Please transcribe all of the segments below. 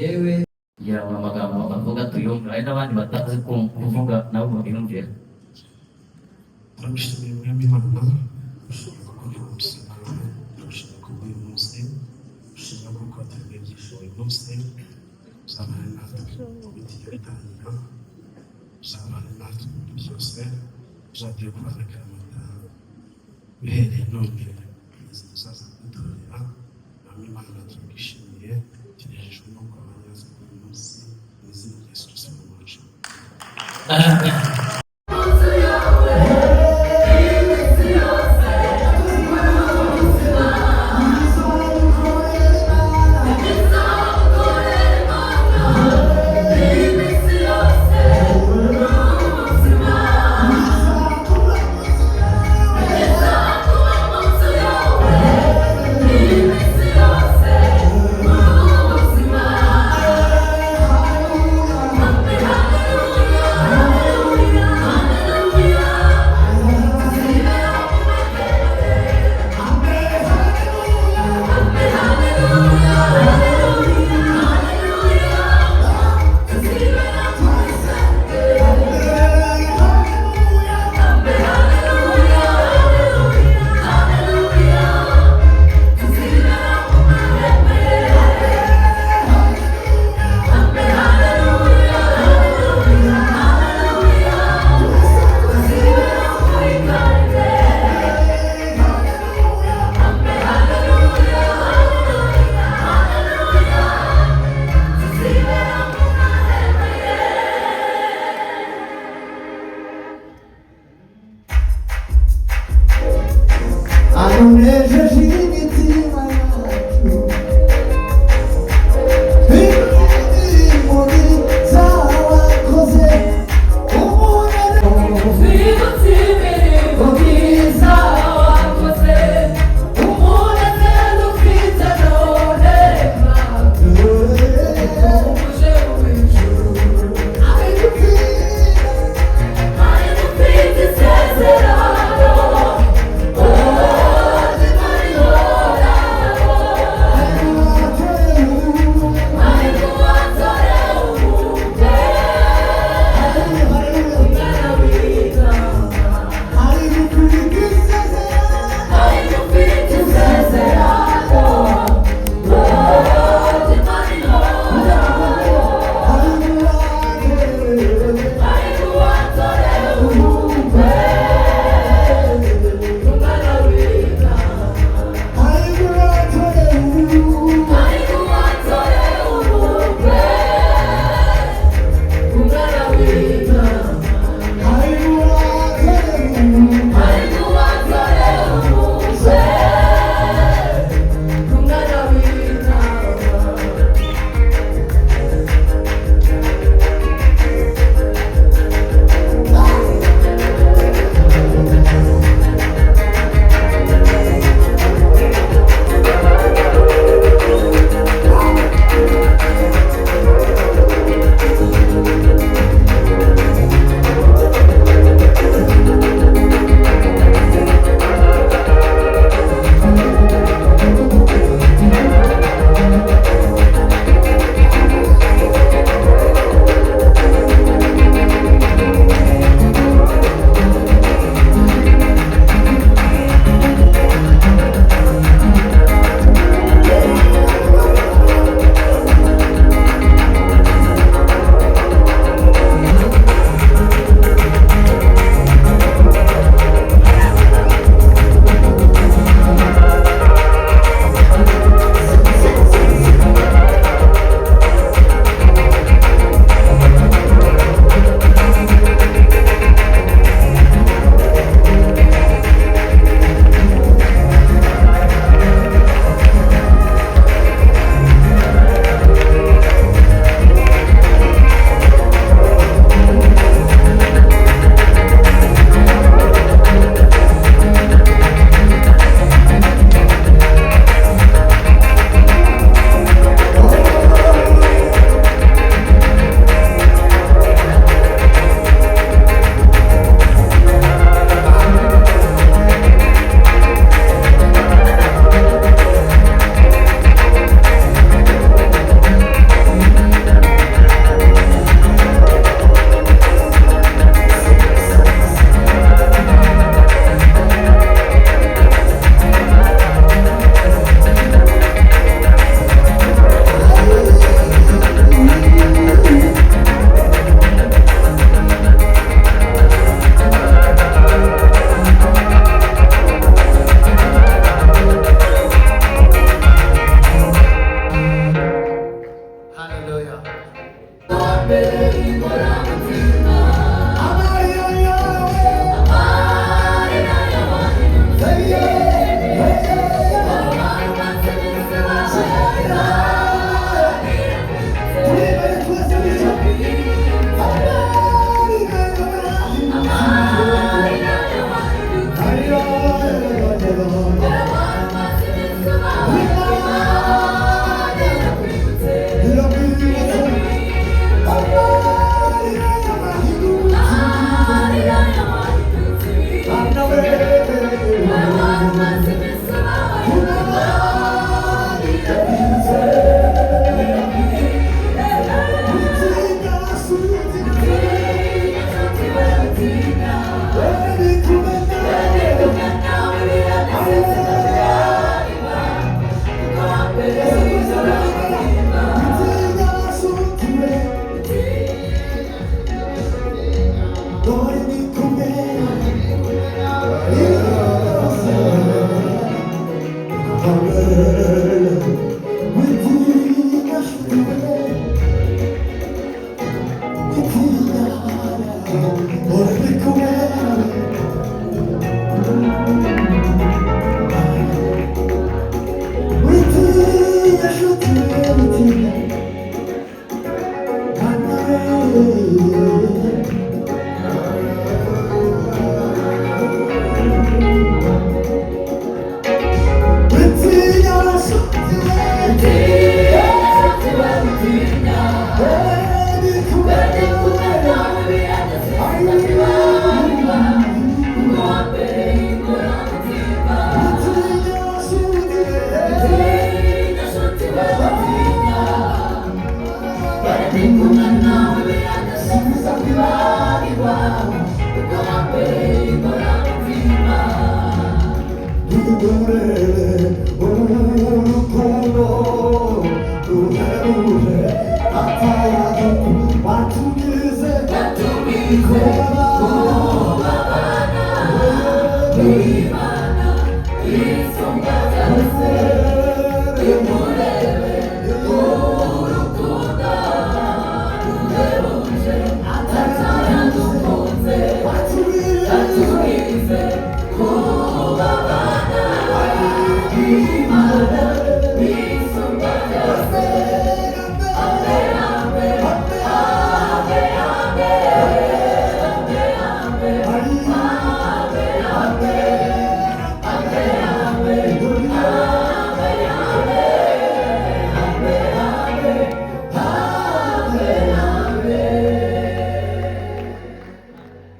yewe kugira ngo amagambo bavuga tuyumve, hari n'abandi batazi kuvuga nabo babiyumvira. turagushimiye mwami Imana, ushimira ko uri umusaraba, ushimira ko uri umunsi, ushimira ko twategereje uyu munsi, uzabane natwe mu biti bitangira, uzabane natwe mu bintu byose, uzagiye kuboneka amata bihereye none kugeza umusaza kudutorera. mwami Imana turabishimiye, tunejejwe no kuba abanyazi uyu munsi, mu izina rya Yesu Kristo wacu.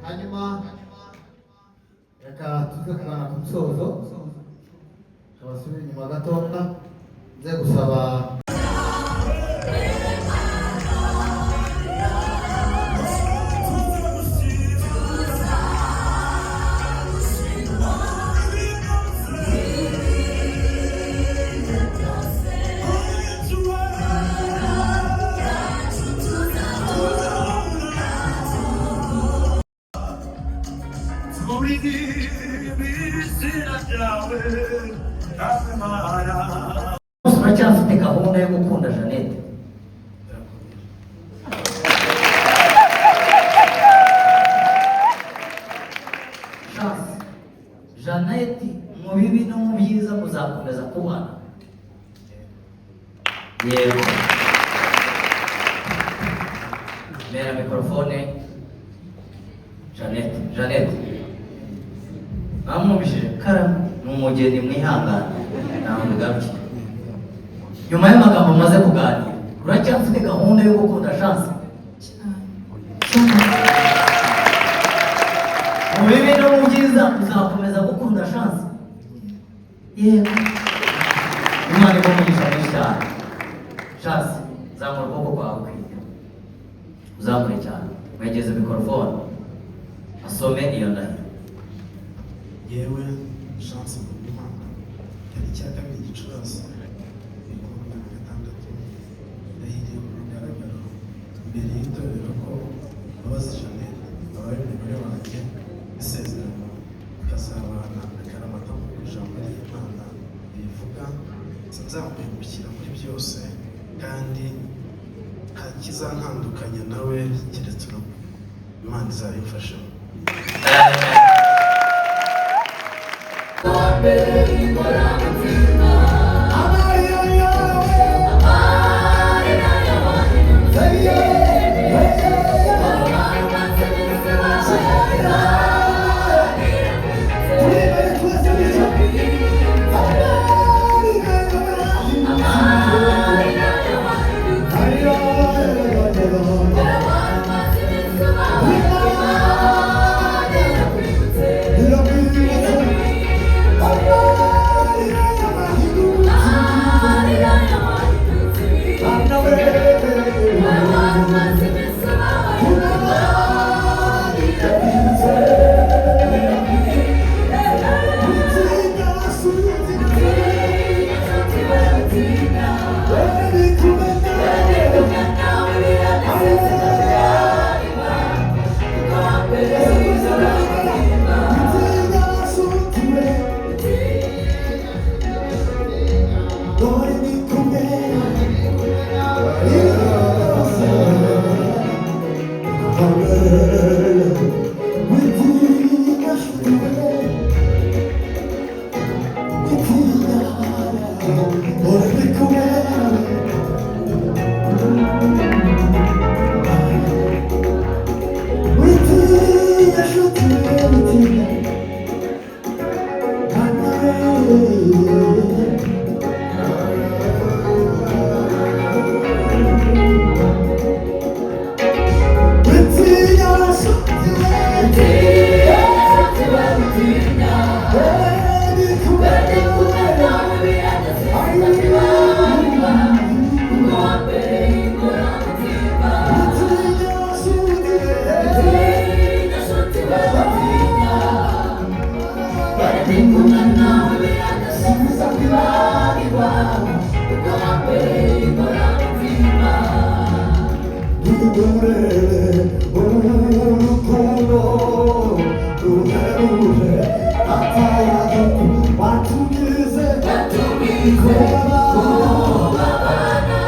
hanyuma reka tuze kugana ku musozo tubasubire inyuma gatoya nze gusaba uracyafite gahunda yo gukunda Jeannette? Chance, Jeannette mu bibi no mu byiza muzakomeza kubana? Yego. Mera mikrofone. Jeannette bamwumvishije karamu ni umugeni mwihangane namugabye. Nyuma y'amagambo maze kuganira, uracyafite gahunda yo gukunda Chance? Mu bibi no mu byiza uzakomeza gukunda Chance? Yego. Imana igumugisha mwinshi cyane. Chance, zamura ukuboko kwawe kwiga, uzamure cyane, mwegeze mikrofone asome iyo ndahiro. yewe Chance Nkundimana, tariki ya 2 Gicurasi 2016 ndahiriye ku mugaragaro imbere y'itorero ko Mbabazi Jeannette abaye umugore wanjye, isezerano tukazabana akaramata mu ijambo ry'Imana rivuga sinzamuhemukira muri byose kandi nta kizantandukanya nawe keretse urupfu. Imana izabimfashamo. Yeah. umurere urukundo ruhebuje atayaduku watugize kubabana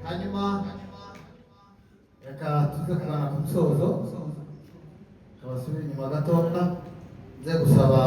hanyuma reka tuze kugana ku musozo, abasubira inyuma gatoya nze gusaba